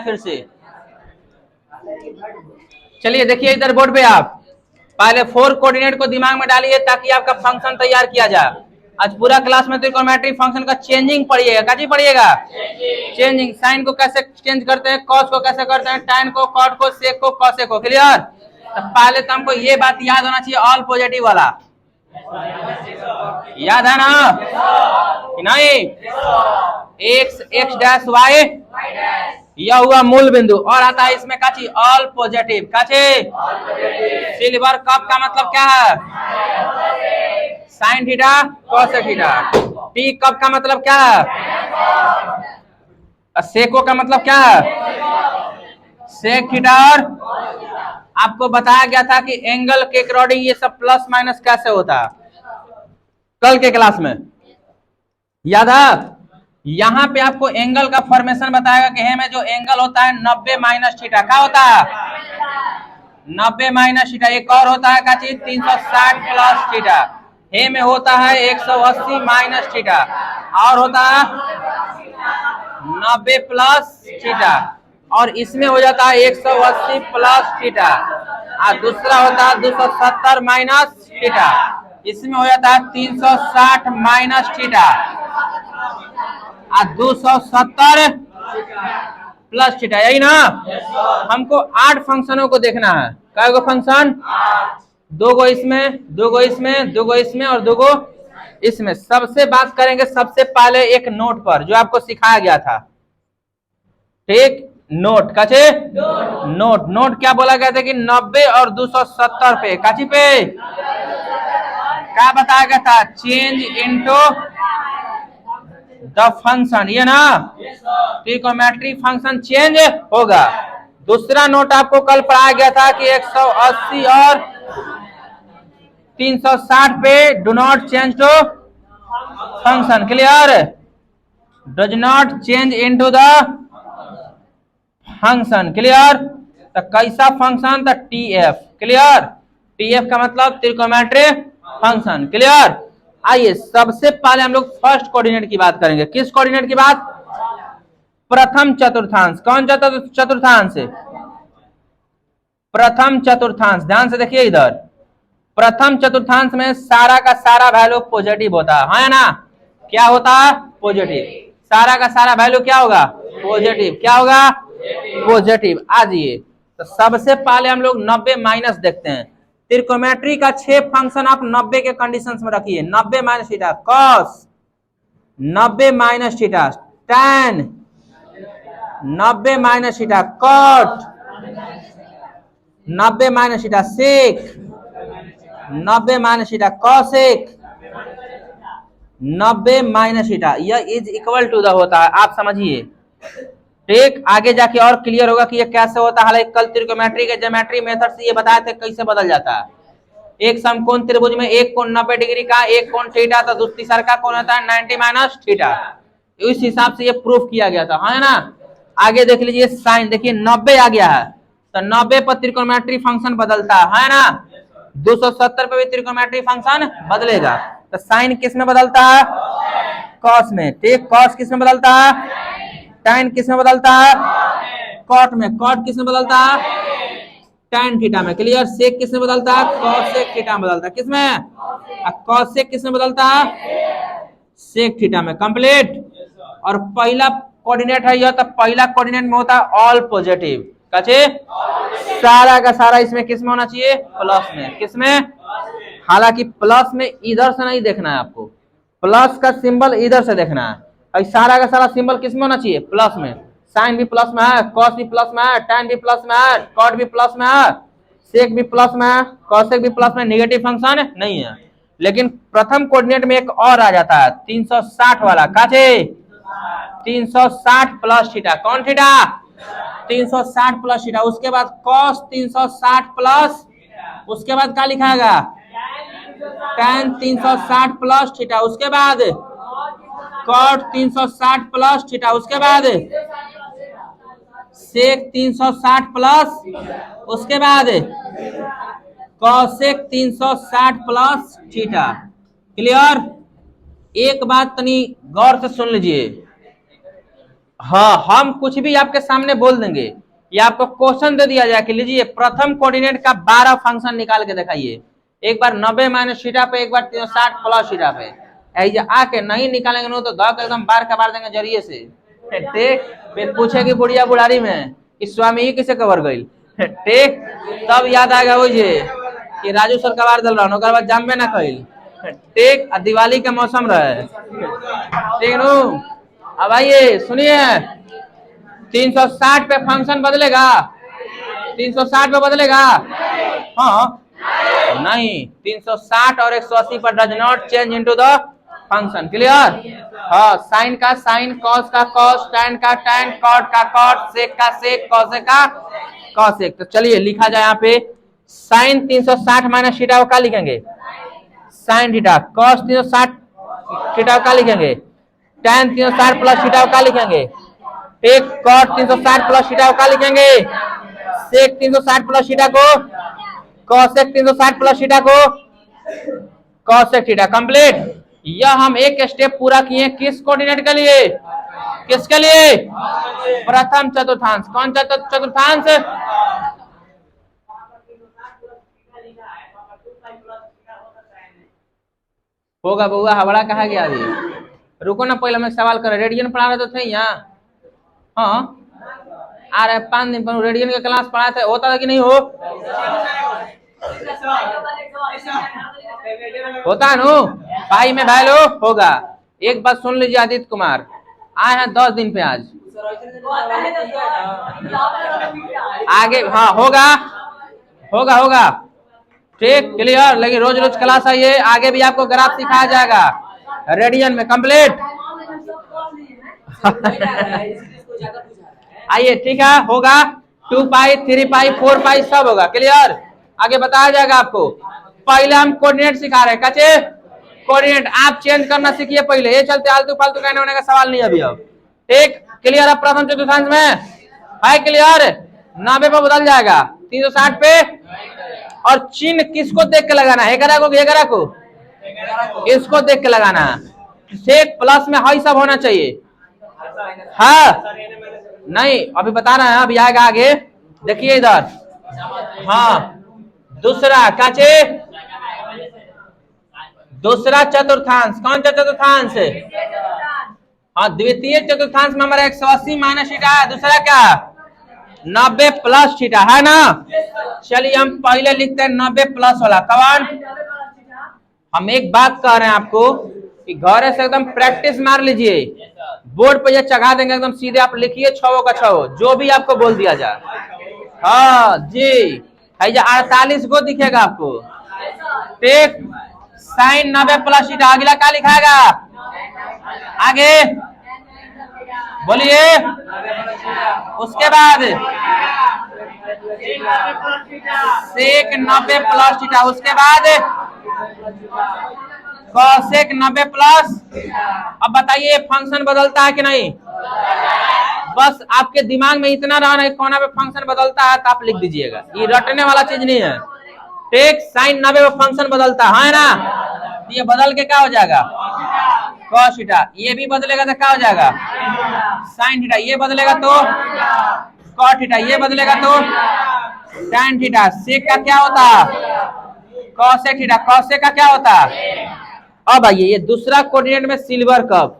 फिर से चलिए देखिए इधर बोर्ड पे आप पहले 4 कोऑर्डिनेट को दिमाग में डालिए ताकि आपका फंक्शन तैयार किया जाए। आज पूरा क्लास में त्रिकोणमिति फंक्शन का चेंजिंग पढ़िएगा। क्या पढ़िएगा? चेंजिंग। साइन को कैसे चेंज करते हैं, कॉस को कैसे करते हैं, tan को, कॉट को, सेक को, कॉसेक को। क्लियर? तो पहले तो हमको ये बात याद होना चाहिए, ऑल पॉजिटिव वाला याद है ना कि नहीं? x डैश y यह हुआ मूल बिंदु और आता है इसमें काची ऑल पॉजिटिव। काची सिल्वर कप का मतलब क्या है? Sine theta cos theta. P cup का मतलब क्या है? सेको का मतलब क्या है? Sec theta. और आपको बताया गया था कि एंगल के अकॉर्डिंग ये सब प्लस माइनस कैसे होता है कल के क्लास में, याद है? यहां पे आपको एंगल का फॉर्मेशन बताएगा कि हे में जो एंगल होता है 90 माइनस थीटा। क्या होता है? 90 माइनस थीटा। एक और होता है क्या चीज? 360 प्लस थीटा। हे में होता है 180 माइनस थीटा और होता है 90 प्लस थीटा और इसमें हो जाता है 180 प्लस थीटा और दूसरा होता है 270 माइनस थीटा। इसमें हो जाता है 360 माइनस थीटा और 270 प्लस थीटा। यही ना? हमको 8 फंक्शनों को देखना है। क्या गो फंक्शन? 2 गो इसमें, 2 गो इसमें, 2 गो इसमें और 2 गो इसमें। सबसे बात करेंगे सबसे पहले एक नोट पर जो आपको सिखाया गया था। ठीक? नोट काचे नोट। नोट क्या बोला गया था कि 90 और 270 पे काची पे क्या बताया गया था? Change into the function. ये ना ट्रिकोमेट्री फंक्शन चेंज होगा। दूसरा नोट आपको कल पढ़ाया गया था कि 180 और 360 पे do not change to function. Clear? Does not change into the function. Clear? तो कैसा फंक्शन? तो TF। क्लियर? TF का मतलब त्रिकोमेट्री फंक्शन। क्लियर? आइए सबसे पहले हम लोग फर्स्ट कोऑर्डिनेट की बात करेंगे। किस कोऑर्डिनेट की बात? प्रथम चतुर्थांश। कौन चतुर्थांश? प्रथम चतुर्थांश। ध्यान से देखिए इधर। प्रथम चतुर्थांश में सारा का सारा वैल्यू पॉजिटिव होता है ना? क्या होता है? पॉजिटिव। सारा का सारा वैल्यू क्या होगा? पॉजिटिव। क्या होगा? पॉजिटिव। आ जाइए तो सबसे पहले हम लोग 90 माइनस देखते हैं। त्रिकोमेट्री का 6 फंक्शन आप 90 के कंडीशंस में रखिए। 90 minus theta cos, 90 minus theta tan, 90 minus theta cot, 90 minus theta sec, 90 minus theta cosec, 90 minus theta. यह इज इक्वल टू द होता है। आप समझिए। ठीक? आगे जाके और क्लियर होगा कि ये कैसे होता है। हालांकि कल त्रिकोमेट्री के ज्योमेट्री मेथड से ये बताए थे कैसे बदल जाता है। एक समकोण त्रिभुज में एक कोण 90 डिग्री का, एक कोण थीटा, तो तीसरा का कोण होता है 90 माइनस थीटा। इस हिसाब से ये प्रूफ किया गया था, है ना? आगे देख लीजिए साइन। देखिए 90 आ गया है तो 90 पर त्रिकोमेट्री फंक्शन बदलता है ना? 270 पे भी त्रिकोमेट्री फंक्शन बदलेगा। तो साइन किस में बदलता है? कॉस में। ठीक? कॉस किस में बदलता है? टैन किस में बदलता है? कॉट में। कॉट किस में बदलता है? टैन थीटा में। क्लियर? सेक किस में बदलता है? कॉसेक थीटा में बदलता है। किस में? कॉसेक किस में बदलता है? सेक थीटा में। कंप्लीट? और पहला कोऑर्डिनेट है यह, तो पहला कोऑर्डिनेट में होता है ऑल पॉजिटिव। कैसे? सारा का सारा इसमें किस में होना चाहिए? प्लस में। किस में? हालांकि प्लस में इधर से नहीं देखना है आपको, प्लस का सिंबल इधर से देखना है। और सारा का सारा सिंबल किस में होना चाहिए? प्लस में। साइन भी प्लस में है, कॉस भी प्लस में है, टैन भी प्लस में है, कॉट भी प्लस में है, सेक भी प्लस में है, कॉसेक भी प्लस में। नेगेटिव फंक्शन नहीं है। लेकिन प्रथम कोऑर्डिनेट में एक और आ जाता है 360 वाला। काचे? 360 प्लस थीटा। कौन थीटा? 360 plus theta. उसके बाद कॉस 360 प्लस, उसके बाद क्या लिखाएगा? Tan 360 plus theta. उसके बाद कॉट 360 प्लस थीटा। उसके बाद सेक 360 प्लस, उसके बाद कॉसेक 360 प्लस थीटा। क्लियर? एक बात तनी गौर से सुन लीजिए। हाँ, हम कुछ भी आपके सामने बोल देंगे, या आपको क्वेश्चन दे दिया जाए कि लीजिए प्रथम कोऑर्डिनेट का 12 फंक्शन निकाल के दिखाइए, एक बार 90 माइनस थीटा पे, एक बार 360 प्लस थीटा पे, ऐसे आके नहीं निकालेंगे नो तो दक एकदम बार का बार देंगे जरिए से। ठीक, फिर पूछेगी बुढ़िया बुढ़ारी में कि स्वामी ही किसे कवर गई। ठीक, तब याद आएगा वो ये कि राजू सर कबार दल रहा ओकर बाद जानबे ना कइल। ठीक, दिवाली का मौसम रहे। ठीक नु, अब आइए सुनिए, 360 पे फंक्शन बदलेगा, 360 पे बदलेगा, हाँ नहीं, 360 और 180 पर does not change into the function. Clear? हाँ, साइन का साइन, कॉस का कॉस, टैन का टैन, कॉट का कॉट, सेक का सेक, कॉसेक का कॉसेक। तो चलिए लिखा जाए यहाँ पे, साइन 360 माइनस थीटा को क्या लिखेंगे? Sign theta. कॉस 360 थीटा को क्या लिखेंगे? टैन 360 प्लस थीटा को क्या लिखेंगे? एक कॉट 360 प्लस थीटा को क्या लिखेंगे? सेक 360 प्लस थीटा को, कॉसेक 360 प्लस थीटा को कॉसेक थीटा। कंप्लीट। यह हम एक स्टेप पूरा किए किस कोऑर्डिनेट के लिए? किसके लिए? प्रथम चतुर्थांश। कौन सा चतुर्थांश? होगा बउआ, हवड़ा कहा गया अभी? रुको ना, पहले मैं सवाल कर, रेडियन पढ़ा रहे तो थे यहाँ? हाँ, आ रहे 5 दिन पर रेडियन का क्लास पढ़ाए थे, होता था कि नहीं हो? होता है नो भाई में भाई लो होगा। एक बात सुन लीजिए, आदित्य कुमार आए हैं 10 दिन पे आज, आगे हाँ होगा होगा होगा। ठीक, क्लियर। लेकिन रोज रोज क्लास आइए, आगे भी आपको ग्राफ सिखाया जाएगा रेडियन में। कंप्लीट। आइए, ठीक है, होगा 2 पाई 3 पाई 4 पाई सब होगा। क्लियर? आगे बताया जाएगा आपको। पहले हम कोऑर्डिनेट सिखा रहे हैं, कच्चे कोऑर्डिनेट आप चेंज करना सीखिए पहले, ये चलते आलतू फालतू कहने होने का सवाल नहीं अभी। अब ठीक, क्लियर? अब प्रथम चतुर्थांश में है क्लियर? 90 पे बदल जाएगा 360 पे, और चिन्ह किसको देख के लगाना है? 11 को इसको देख के लगाना। सेक प्लस में हाई सब होना चाहिए। हाँ नहीं, अभी बता रहे हैं, अभी आएगा आगे, देखिए इधर। हाँ, दूसरा काचे, दूसरा चतुर्थांश। कौन सा चतुर्थांश? हाँ, द्वितीय चतुर्थांश में हमारा 180 माइनस थीटा है। दूसरा क्या? 90 प्लस थीटा है ना। चलिए हम पहले लिखते हैं 90 प्लस वाला। कौन? हम एक बात कह रहे हैं आपको कि घर से एकदम प्रैक्टिस मार लीजिए, बोर्ड पे ये चढ़ा देंगे एकदम सीधे, आप लिखिए 6 का 6 जो भी आपको बोल दिया जाए। हाँ जी, 48 को दिखेगा आपको। ठीक, साइन 90 प्लस थीटा। अगला क्या लिखाएगा? आगे बोलिए। उसके बाद सेक 90 प्लस थीटा। उसके बाद कॉसेक 90 प्लस। अब बताइए फंक्शन बदलता है कि नहीं? बस आपके दिमाग में इतना रहना है कोना पे फंक्शन बदलता है तो आप लिख दीजिएगा, ये रटने वाला चीज नहीं है। ठीक, साइन 90 पे फंक्शन बदलता है ना, ये बदल के क्या हो जाएगा? Cos theta. ये भी बदलेगा तो क्या हो जाएगा? Sine theta. ये बदलेगा तो कॉस थीटा। ये बदलेगा तो टैन थीटा। सेक का क्या होता? Cosec theta. कॉसेक का क्या होता? अब आइए, ये दूसरा कोऑर्डिनेट में silver cup,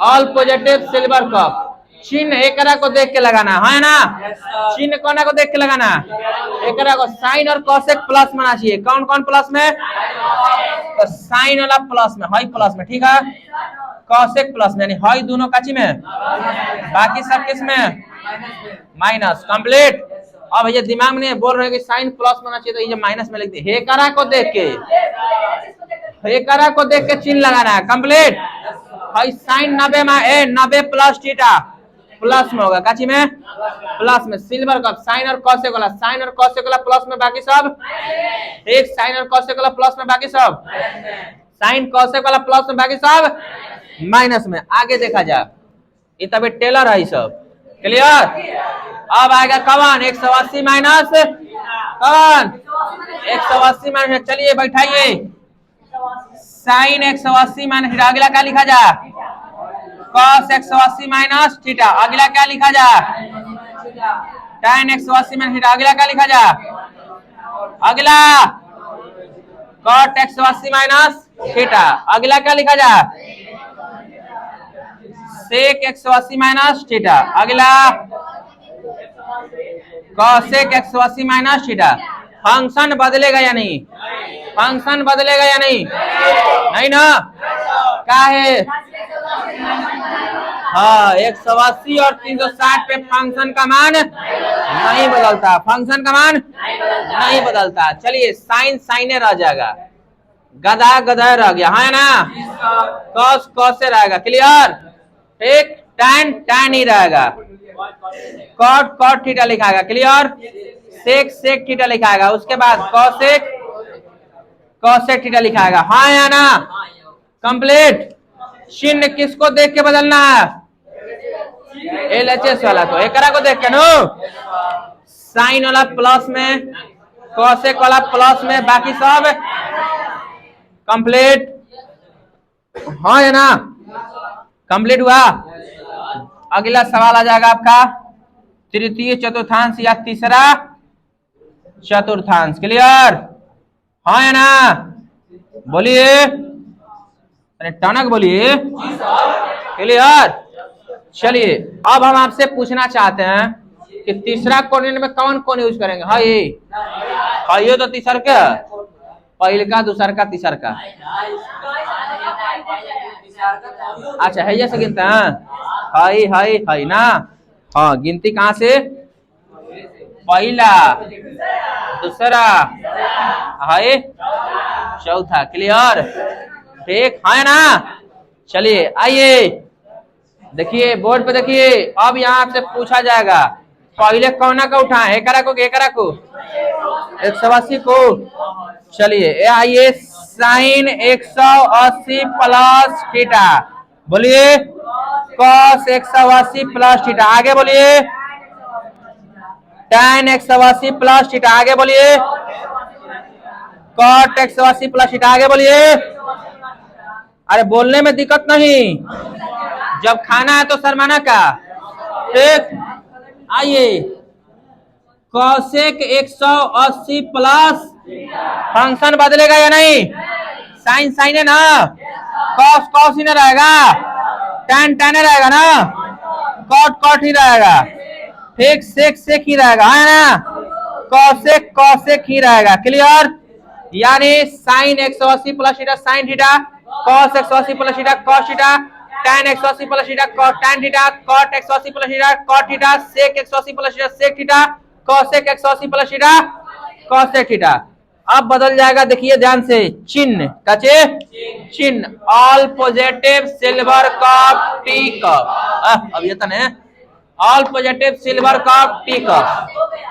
all positive silver cup. चिन्ह एकरा को देख के लगाना है ना, चिन्ह कोना को देख के लगाना, एकरा को। साइन और कॉसेक प्लस में आना चाहिए। कौन कौन प्लस में? तो साइन वाला प्लस में, हाई प्लस में, ठीक है। कॉसेक प्लस में, यानी हाई दोनों काची में, बाकी सब किस में? माइनस। कंप्लीट। अब ये दिमाग में नहीं बोल रहे कि साइन प्लस में आना चाहिए, तो ये माइनस में लिख दिए। हेकरा को देख के, हेकरा को देख के चिन्ह लगाना है। कंप्लीट। हाई साइन 90 में 90 प्लस थीटा प्लस में होगा, काची में? प्लस में। सिल्वर कप, साइन और कॉसेक वाला, साइन और कॉसेक वाला प्लस में, बाकी सब एक। साइन और कॉसेक वाला प्लस में, बाकी सब साइन कॉसेक वाला प्लस में, बाकी सब माइनस में। आगे देखा जाए, ये तभी टेलर है सब। क्लियर? अब आएगा कौन? 180 माइनस कौन? 180 माइनस। चलिए बैठाइए, साइन 180 माइनस। अगला क्या लिखा जाए? cos 180 minus theta. अगला क्या लिखा जा? tan 180 minus theta. अगला क्या लिखा जा? अगला cot 180 माइनस थीटा। अगला क्या लिखा जा? sec 180 minus theta. अगला cosec 180 माइनस थीटा। फंक्शन बदलेगा या नहीं? फंक्शन बदलेगा या नहीं? नहीं ना? क्या है? हाँ, 180 और 360 पे फंक्शन का मान नहीं बदलता। फंक्शन का मान नहीं बदलता। चलिए साइन साइने रह जाएगा, गधा गधा रह गया, है ना? कॉस कॉस से रहेगा। क्लियर? ठीक। टैन टैन ही रहेगा। कॉट कॉट थीटा लिखाएगा। क्लियर? सेक सेक थीटा लिखाएगा। उसके बाद कॉसेक कॉसेक थीटा लिखाएगा। हाँ या ना? कंप्लीट। चिन्ह किसको देख के बदलना है? LHS वाला को, एकरा को देख के नो। साइन वाला प्लस में, कॉसेक वाला प्लस में, बाकी सब कंप्लीट। हाँ या ना? कंप्लीट हुआ। अगला सवाल आ जाएगा आपका तृतीय चतुर्थांश या तीसरा चतुर्थांश। क्लियर? हाँ या ना? बोलिए, अरे टनक बोलिए। क्लियर? चलिए अब हम आपसे पूछना चाहते हैं कि तीसरा कोऑर्डिनेट में कौन कौन यूज करेंगे? हाँ ये तो तीसर का, पहले का, दूसर का, तीसर का। अच्छा है ये से गिनते हैं? हाई ना? हाँ, गिनती कहाँ से? पहला, दूसरा, हाय, चौथा। क्लियर? ठीक है ना? चलिए आइए देखिए बोर्ड पे देखिए। अब यहाँ आपसे पूछा जाएगा पहले कौन का उठाए? एकरा को 180 को। चलिए आइए, साइन 180 प्लस थीटा। बोलिए कॉस 180 प्लस थीटा। आगे बोलिए tan 180 प्लस थीटा। आगे बोलिए cot 180 प्लस थीटा। आगे बोलिए। अरे बोलने में दिक्कत नहीं, जब खाना है तो शर्माना का। ठीक। आइए, cosec 180 प्लस, फंक्शन बदलेगा या नहीं? साइन साइन है ना? cos cos ही ना रहेगा, tan tan रहेगा ना, cot cot ही रहेगा। ठीक, सेक सेक ही रहेगा, है ना? cosec cosec ही रहेगा। क्लियर? यानी sine 180 plus theta sine theta, cos 180 plus theta cos theta, tan 180 plus theta tan theta, cot 180 plus theta cot theta, sec 180 plus theta sec theta, cosec 180 plus theta cosec theta. अब बदल जाएगा, देखिए ध्यान से। चिन्ह कचे चिन्ह, all positive silver cup tea cup. अब ये तो नहीं, all positive silver cup tea cup.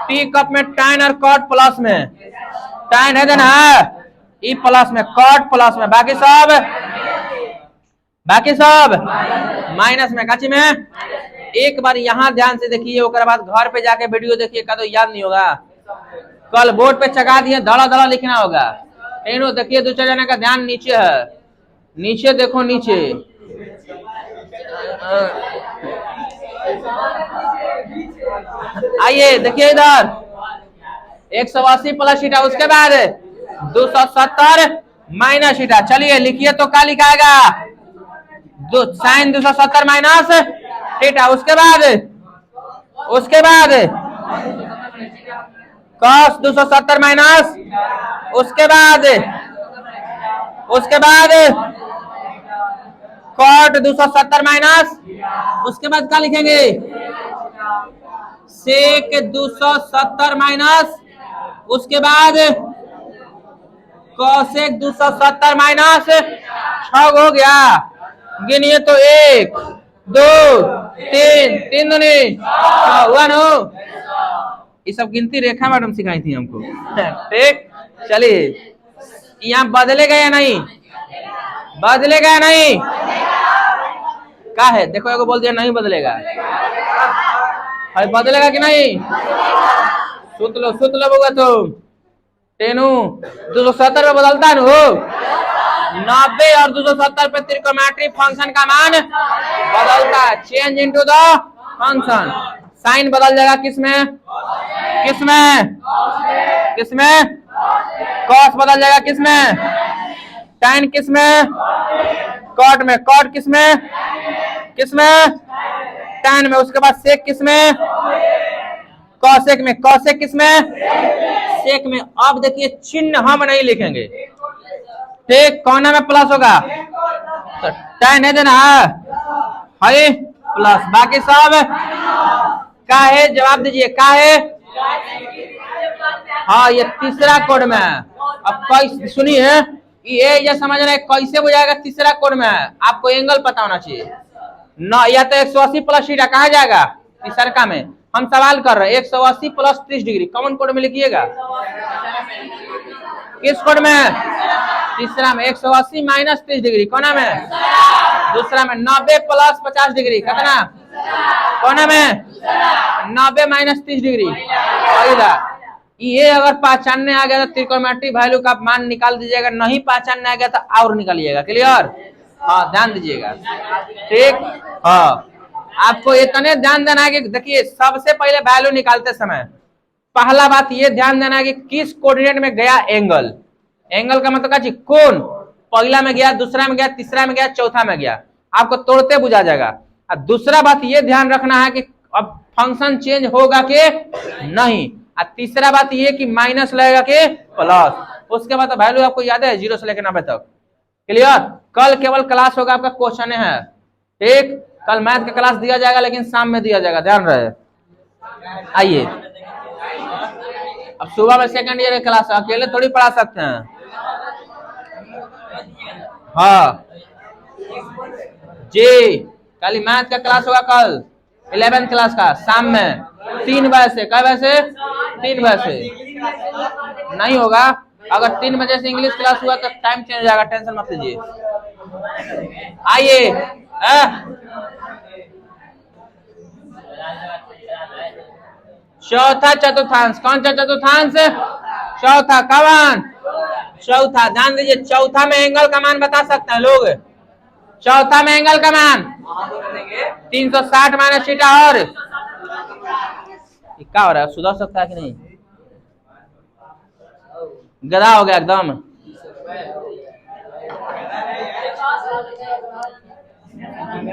Tea cup में tan और cot प्लस में, tan है ना, ई प्लस में, cot प्लस में, बाकी सब माइनस में। काची में? एक बार यहाँ ध्यान से देखिए, उसके बाद घर पे जाके वीडियो देखिए, का तो याद नहीं होगा। कल बोर्ड पे चका दिए, धड़ा धड़ा लिखना होगा। टेनो देखिए, दूसरे जने का ध्यान नीचे है, नीचे देखो नीचे। आइए देखिए इधर 180 प्लस थीटा, उसके बाद 270 माइनस थीटा। चलिए लिखिए तो क्या लिखाएगा? Sign 270 minus theta. उसके बाद cos 270 माइनस, उसके बाद cot 270 माइनस, उसके बाद क्या लिखेंगे? sec 270 माइनस, उसके बाद cosec 270 माइनस। 6 हो गया, गिनिए तो 1 2 3 3 दूनी 1 हो। ये सब गिनती रेखा मैडम सिखाई थी हमको। ठीक। चलिए यहाँ बदलेगा या नहीं? बदलेगा या नहीं? क्या है? देखो एगो बोल दिया नहीं बदलेगा, बदलेगा कि नहीं? सुत लो बउआ तुम। टेनू 270 में बदलता है 90 और 270 पे त्रिकोणमिति फंक्शन का मान बदलता है। Change into the function, sign बदल जाएगा किसमें किसमें किसमें, कॉस बदल जाएगा किसमें, tan किसमें, कॉट में, कॉट किसमें किसमें, tan में, उसके बाद सेक किसमें, कॉसेक में, कॉसेक किसमें, सेक में। अब देखिए चिन्ह हम नहीं लिखेंगे, ठीक, कोना में प्लस होगा तो tan है देना है प्लस, बाकी सब का है, जवाब दीजिए का है। हाँ ये तीसरा कोड में है। अब कैसे सुनिए, ये समझ रहे कैसे बुझाएगा, तीसरा कोड में है, आपको एंगल पता होना चाहिए ना, या तो 180 प्लस थीटा कहा जाएगा तीसरा में, हम सवाल कर रहे हैं 180 प्लस 30 डिग्री कौन कोड में लिखिएगा, किस कोड में, तीसरा में 180 माइनस 30 डिग्री, कोना में, दूसरा में 90 प्लस 50 डिग्री, कितना, कोना में 90 माइनस 30 डिग्री। ये अगर पहचानने आ गया तो त्रिकोणमिति वैल्यू का मान निकाल दीजिएगा, नहीं पहचानने आ गया तो और निकालिएगा, क्लियर। हाँ ध्यान दीजिएगा, ठीक। हाँ आपको इतने ध्यान देना है कि देखिए सबसे पहले वैल्यू निकालते समय पहला बात ये ध्यान देना है कि किस कोऑर्डिनेट में गया एंगल, एंगल का मतलब क्या, कौन पहला में गया, दूसरा में गया, तीसरा में गया, चौथा में गया, आपको तोड़ते बुझा जाएगा। और दूसरा बात ये ध्यान रखना है कि अब फंक्शन चेंज होगा कि नहीं, और तीसरा बात ये कि माइनस लगेगा कि प्लस, उसके बाद तो वैल्यू आपको याद है 0 से लेकर 90 तक, क्लियर। कल केवल क्लास होगा, आपका क्वेश्चन है, ठीक, कल मैथ का क्लास दिया जाएगा लेकिन शाम में दिया जाएगा, ध्यान रहे। आइए अब सुबह में सेकंड ईयर की क्लास अकेले थोड़ी पढ़ा सकते हैं। हाँ जी कल मैथ का क्लास होगा, कल 11th क्लास का शाम में 3 बजे से, कई बजे से, 3 बजे से नहीं होगा, अगर 3 बजे से इंग्लिश क्लास हुआ तो टाइम चेंज हो जाएगा, टेंशन मत लीजिए। आइए चौथा चतुर्थांश, कौन सा चतुर्थांश, चौथा, कौन, चौथा, ध्यान दीजिए चौथा में एंगल का मान बता सकते हैं लोग, चौथा में एंगल का मान 360 माइनस थीटा, और क्या हो रहा है, सुधर सकता है कि नहीं, गधा हो गया एकदम।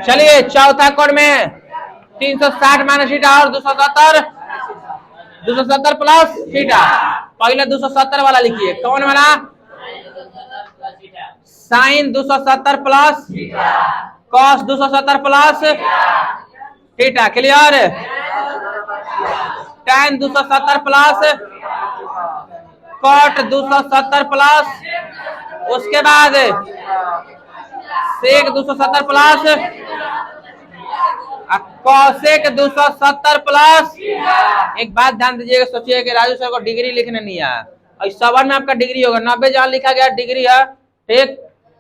चलिए चौथा कोड में 360 माइनस थीटा और 270 प्लस थीटा, पहले 270 वाला लिखिए, कौन वाला, sine 270 plus cos 270 plus theta, clear. tan 270 plus cot 270 plus, उसके बाद सेक 270 प्लस कॉसेक 270 प्लस। एक बात ध्यान दीजिएगा, सोचिए कि राजू सर को डिग्री लिखने नहीं आया, और सवाल में आपका डिग्री होगा, 90 जहां लिखा गया डिग्री है, ठीक,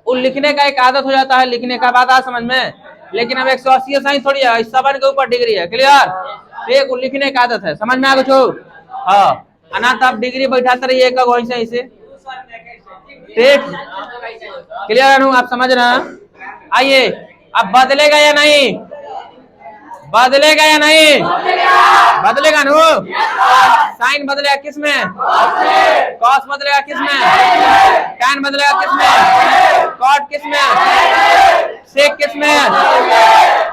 वो लिखने का एक आदत हो जाता है, लिखने का बात आ समझ में, लेकिन अब 180 साइन थोड़ी है, इस सवाल के ऊपर डिग्री है, क्लियर, ठीक, वो लिखने का आदत है, समझ में आ कुछ। हाँ अनाथ आप डिग्री बैठाते रहिए एक वैसे ऐसे, ठीक, क्लियर है, आप समझ रहे हैं। आइए अब बदलेगा या नहीं, बदलेगा या नहीं, बदलेगा नो, साइन बदलेगा किसमें, कॉस बदलेगा किसमें, tan बदलेगा किसमें, कॉट किसमें, सेक किसमें,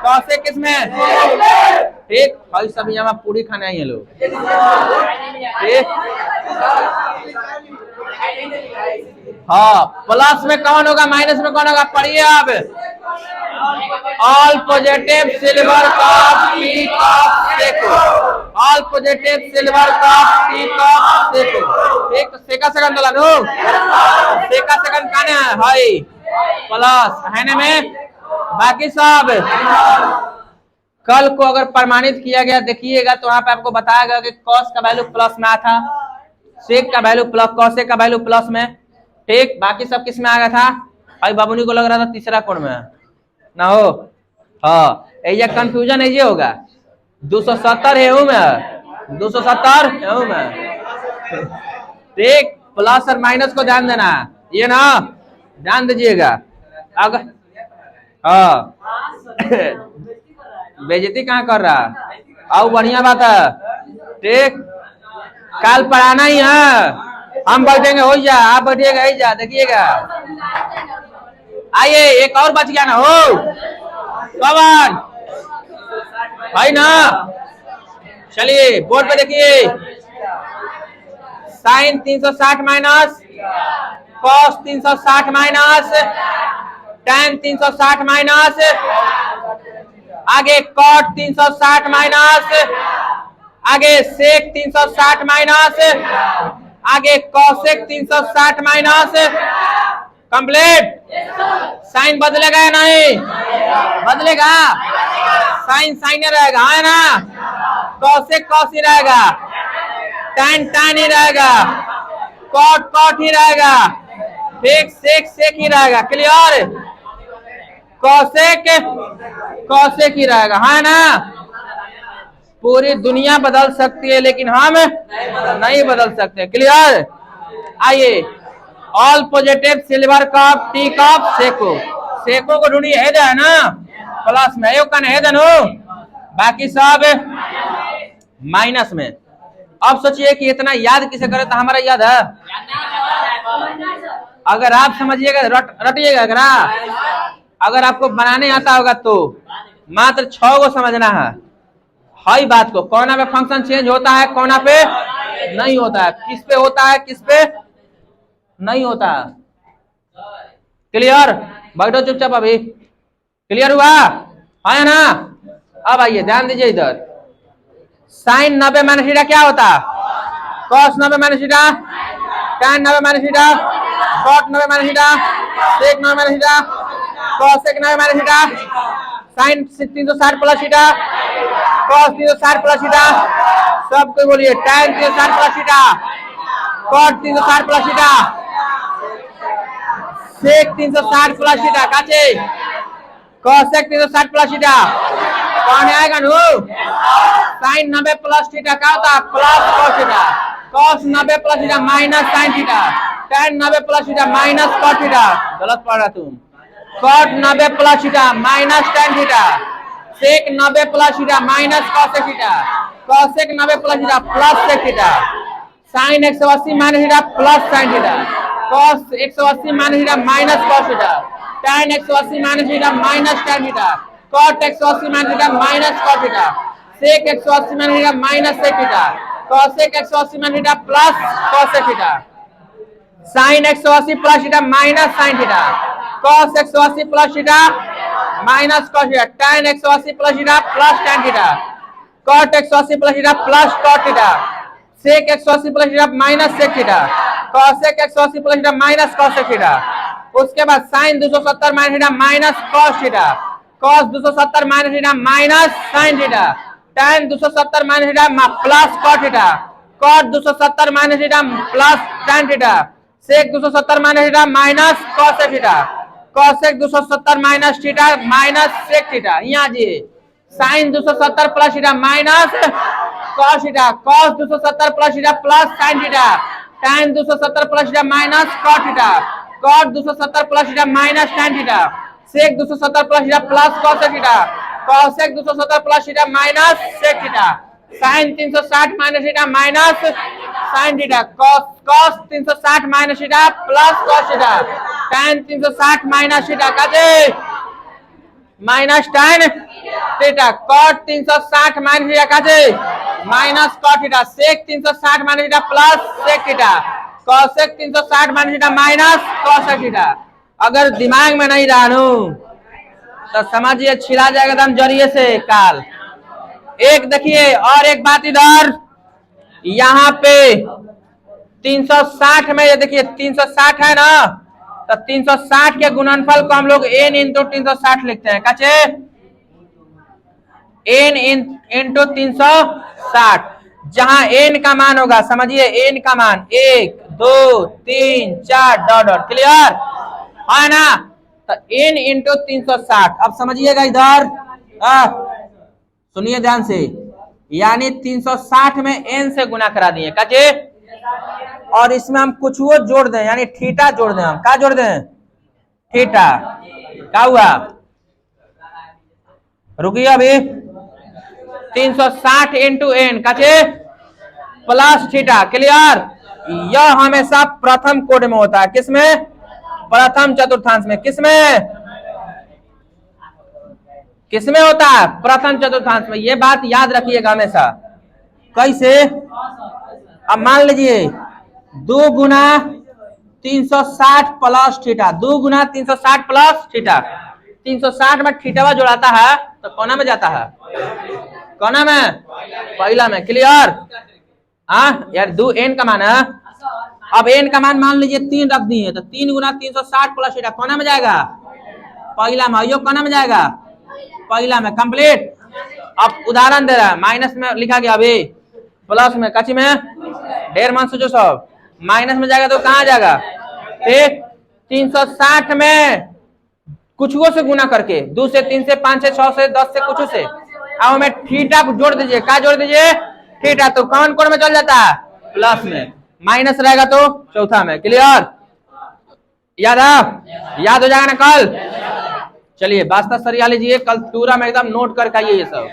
कॉसेक किसमें, ठीक, भाई सभी यहाँ पूरी खाने आई है लोग, ठीक। हाँ प्लस में कौन होगा, माइनस में कौन होगा, पढ़िए आप, all positive silver cup tea cup Seiko, all positive silver cup tea cup Seiko, एक सेका सेकंड वाला नो, सेका सेकंड काने है हाई प्लस है में, बाकी सब कल को अगर प्रमाणित किया गया देखिएगा तो वहां पे आपको बताया गया कि कॉस का वैल्यू प्लस में आया था, सेक का वैल्यू प्लस, कॉसेक का वैल्यू प्लस में, ठीक, बाकी सब किस में आ गया था, भाई बाबूनी को लग रहा था तीसरा कोण में ना हो। हाँ ये कंफ्यूजन ये होगा, 270 है में, 270 है में, ठीक, प्लस और माइनस को ध्यान देना, ये ना ध्यान दीजिएगा। अगर हाँ बेइज्जती कहाँ कर रहा, आओ बढ़िया बात है। ठीक, कल पढ़ाना ही है, हम बैठेंगे हो जा, आप बैठिएगा ही जा, देखिएगा। आइए एक और बच गया ना, हो कौन भाई ना, चलिए बोर्ड पे देखिए। Sine 360 minus, cos 360 minus, tan 360 minus, आगे कॉट 360 माइनस, आगे सेक 360 माइनस, आगे कॉसेक 360 माइनस। कंप्लीट। साइन बदलेगा या नहीं? बदलेगा। साइन साइन रहेगा, है ना। कॉसेक कॉस ही रहेगा, टैन टैन ही रहेगा, कॉट कॉट ही रहेगा, ठीक, सेक सेक ही रहेगा। क्लियर? कॉसेक कॉसेक ही रहेगा, है ना। पूरी दुनिया बदल सकती है लेकिन हम नहीं बदल सकते। क्लियर? आइए, all positive silver cup tea cup Seiko, Seiko को ढूंढिए, है ना प्लस में, का है नो, बाकी सब माइनस में। अब सोचिए कि इतना याद किसे करे, तो हमारा याद है। अगर आप समझिएगा रटिएगा, अगर आपको बनाने आता होगा तो मात्र 6 को समझना है। हर बात को, कोना पे फंक्शन चेंज होता है, कोना पे नहीं होता है, किस पे होता है, किस पे नहीं होता। क्लियर? बैठो चुपचाप अभी। क्लियर हुआ है ना? अब आइए ध्यान दीजिए इधर। साइन 90 माइनस थीटा क्या होता है? Cos 90 minus theta, tan 90 minus theta, cot 90 minus theta, sec 90 minus theta, cosec 90 minus theta, sine 360 plus theta, cos 360 plus theta, सबको बोलिए tan 360 plus theta, cot 360 plus theta, sec 360 plus theta, काचे cosec 360 plus theta. कौन आएगा नु? Sign 90 plus theta क्या होता है? Plus cos theta. Cos 90 plus theta minus sine theta. Tan 90 plus theta minus cot theta. गलत पढ़ रहा तुम। Cot 90 plus theta minus tan theta. Sec 90 plus theta minus cosec theta. Cosec 90 plus theta plus sec theta. Sine 180 minus theta plus sine theta. Cos 180 minus theta minus cos theta. Tan 180 minus theta minus tan theta. Cot 180 minus theta minus cot theta. Sec 180 minus theta minus sec theta. Cosec 180 minus theta plus cosec theta. Sine 180 plus theta minus sine theta. Cos 180 plus theta minus cos theta. Tan 180 plus theta plus tan theta. Cot 180 plus theta plus cot theta. Sec 180 plus theta minus sec theta. Cosec 180 plus theta minus cosec theta. उसके बाद sine 270 minus theta minus cos theta. Cos 270 minus theta minus sine theta. Tan 270 minus theta plus cot theta. Cot 270 minus theta plus tan theta. Sec 270 minus theta minus cosec theta. Cosec 270 minus theta minus sec theta. यहाँ जी sine 270 plus theta minus cos theta. Cos 270 plus theta plus sine theta. Tan 270 plus theta minus cot theta. Cot 270 plus theta minus tan theta. Sec 270 plus theta plus cosec theta. Cosec 270 plus theta minus sec theta. Sine 360 minus theta minus sine theta. Cos 360 minus theta plus cos theta. Tan 360 minus theta काजे minus tan theta. Cot 360 minus theta काजे minus cot theta. Sec 360 minus theta plus sec theta. Cosec 360 minus theta minus cosec theta. अगर दिमाग में नहीं डालू तो समझिए छिला जाएगा एकदम जरिए से काल। एक देखिए और एक बात इधर, यहाँ पे 360 में ये देखिए 360 है ना, तो 360 के गुणनफल को हम लोग n इंटू 360 लिखते हैं। कचे n इंटू 360, जहां n का मान होगा, समझिए n का मान 1 2 3 4 डॉट डॉट। क्लियर है ना? तो n इंटू 360। अब समझिएगा इधर, सुनिए ध्यान से, यानी 360 में n से गुना करा दिए काचे, और इसमें हम कुछ वो जोड़ दें, यानी थीटा जोड़ दें। हम क्या जोड़ दें? थीटा क्या हुआ, रुकिए अभी, 360 इंटू एन कचे प्लस थीटा। क्लियर, यह हमेशा प्रथम कोड में होता है, किसमें, प्रथम चतुर्थांश में, किसमें, किसमें होता है, प्रथम चतुर्थांश में। ये बात याद रखिएगा हमेशा। कैसे, अब मान लीजिए 2 गुना 360 प्लस थीटा, 2 गुना 360 प्लस थीटा, 360 में थीटावा जोड़ाता है तो कोना में जाता है, कोना में, पहला में। क्लियर, हाँ यार, 2 एन का मान है। अब एन का मान मान लीजिए 3 रख दिए, तो 3 गुना 360 प्लस थीटा कोना में जाएगा, पहला में, यो कोना में जाएगा, पहला में। कंप्लीट। अब उदाहरण दे रहा है, माइनस में लिखा गया, अभी प्लस में, कच्ची में ढेर मान सोचो सब, माइनस में जाएगा तो कहाँ जाएगा, ठीक, 360 में कुछुओं से गुना करके, 2 से 3 से 5 से 6 से 10 से कुछ से, अब हमें थीटा को जोड़ दीजिए, क्या जोड़ दीजिए, थीटा, तो कौन कोण में चल जाता है, प्लस में, माइनस रहेगा तो चौथा में। क्लियर, याद है, याद हो जाएगा ना कल। चलिए वास्ता सरिया लीजिए, कल पूरा में एकदम नोट करके आइए ये सब।